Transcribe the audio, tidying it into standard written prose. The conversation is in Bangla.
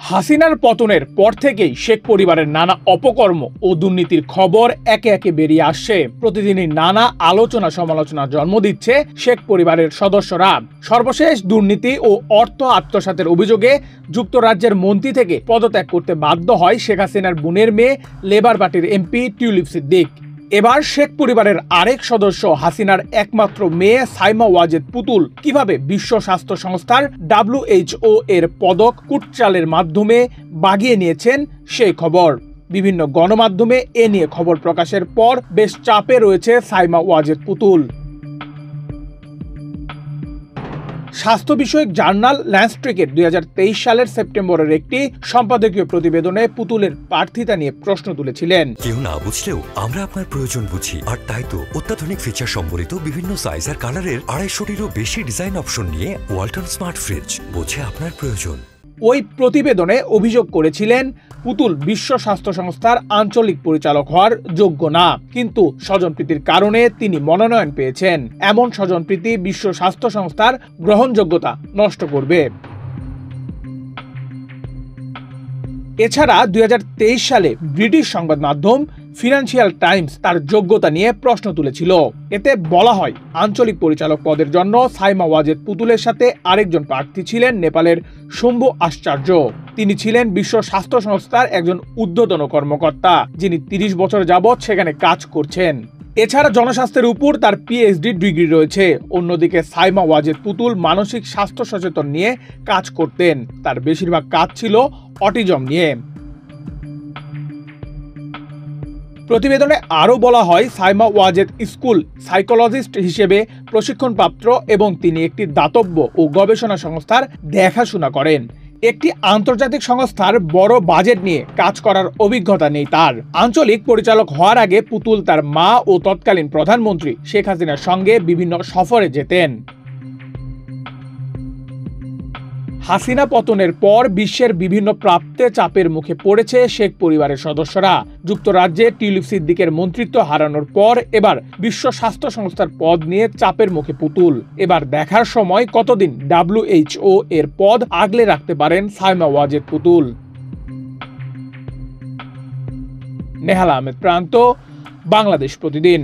হাসিনার পতনের পর থেকেই শেখ পরিবারের নানা অপকর্ম ও দুর্নীতির খবর একে একে বেরিয়ে আসছে। প্রতিদিনই নানা আলোচনা সমালোচনার জন্ম দিচ্ছে শেখ পরিবারের সদস্যরা। সর্বশেষ দুর্নীতি ও অর্থ আত্মসাতের অভিযোগে যুক্তরাজ্যের মন্ত্রী থেকে পদত্যাগ করতে বাধ্য হয় শেখ হাসিনার বোনের মেয়ে লেবার পার্টির এমপি টিউলিপ সিদ্দিক। এবার শেখ পরিবারের আরেক সদস্য হাসিনার একমাত্র মেয়ে সাইমা ওয়াজেদ পুতুল কিভাবে বিশ্ব স্বাস্থ্য সংস্থার WHO এর পদক কুটচালের মাধ্যমে বাগিয়ে নিয়েছেন সেই খবর। বিভিন্ন গণমাধ্যমে এ নিয়ে খবর প্রকাশের পর বেশ চাপে রয়েছে সাইমা ওয়াজেদ পুতুল। স্বাস্থ্য বিষয়ক জার্নাল ল্যান্সট্রিকের 2023 সালের সেপ্টেম্বরের একটি সম্পাদকীয় প্রতিবেদনে পুতুলের প্রার্থিতা নিয়ে প্রশ্ন তুলেছিলেন। কেউ না বুঝলেও আমরা আপনার প্রয়োজন বুঝি, আর তাই তো অত্যাধুনিক ফিচার সম্বলিত বিভিন্ন সাইজ আর কালারের 250-টিরও বেশি ডিজাইন অপশন নিয়ে ওয়ালটন স্মার্ট ফ্রিজ বোঝে আপনার প্রয়োজন। ওই প্রতিবেদনে অভিযোগ করেছিলেন পুতুল বিশ্ব স্বাস্থ্য সংস্থার আঞ্চলিক পরিচালক হওয়ার যোগ্য না, কিন্তু স্বজনপ্রীতির কারণে তিনি মনোনয়ন পেয়েছেন। এমন স্বজনপ্রীতি বিশ্ব স্বাস্থ্য সংস্থার গ্রহণযোগ্যতা নষ্ট করবে। এছাড়া 2023 সালে ব্রিটিশ সংবাদ মাধ্যম ফিনান্সিয়াল টাইমস তার যোগ্যতা নিয়ে প্রশ্ন তুলেছিল। এতে বলা হয়, আঞ্চলিক পরিচালক পদের জন্য সাইমা ওয়াজেদ পুতুলের সাথে আরেকজন প্রার্থী ছিলেন নেপালের শম্ভু আশ্চর্য। তিনি ছিলেন বিশ্ব স্বাস্থ্য সংস্থার একজন ঊর্ধ্বতন কর্মকর্তা, যিনি 30 বছর যাবৎ সেখানে কাজ করছেন। এছাড়া জনস্বাস্থ্যের উপর তার PhD ডিগ্রি রয়েছে। অন্যদিকে সাইমা ওয়াজেদ পুতুল মানসিক স্বাস্থ্য সচেতন নিয়ে কাজ করতেন। তার বেশিরভাগ কাজ ছিল অটিজম নিয়ে। প্রতিবেদনে আরও বলা হয়, সাইমা ওয়াজেদ স্কুল সাইকোলজিস্ট হিসেবে প্রশিক্ষণপ্রাপ্ত এবং তিনি একটি দাতব্য ও গবেষণা সংস্থার দেখাশোনা করেন। একটি আন্তর্জাতিক সংস্থার বড় বাজেট নিয়ে কাজ করার অভিজ্ঞতা নেই তার। আঞ্চলিক পরিচালক হওয়ার আগে পুতুল তার মা ও তৎকালীন প্রধানমন্ত্রী শেখ হাসিনার সঙ্গে বিভিন্ন সফরে যেতেন। হাসিনা পতনের পর বিশ্বের বিভিন্ন প্রান্তে চাপের মুখে পড়েছে শেখ পরিবারের সদস্যরা। যুক্তরাজ্যে টিউলিপ সিদ্দিকের মন্ত্রিত্ব হারানোর পর এবার বিশ্ব স্বাস্থ্য সংস্থার পদ নিয়ে চাপের মুখে পুতুল। এবার দেখার সময় কতদিন WHO এর পদ আগলে রাখতে পারেন সাইমা ওয়াজেদ পুতুল। নেহাল আহমেদ প্রান্ত, বাংলাদেশ প্রতিদিন।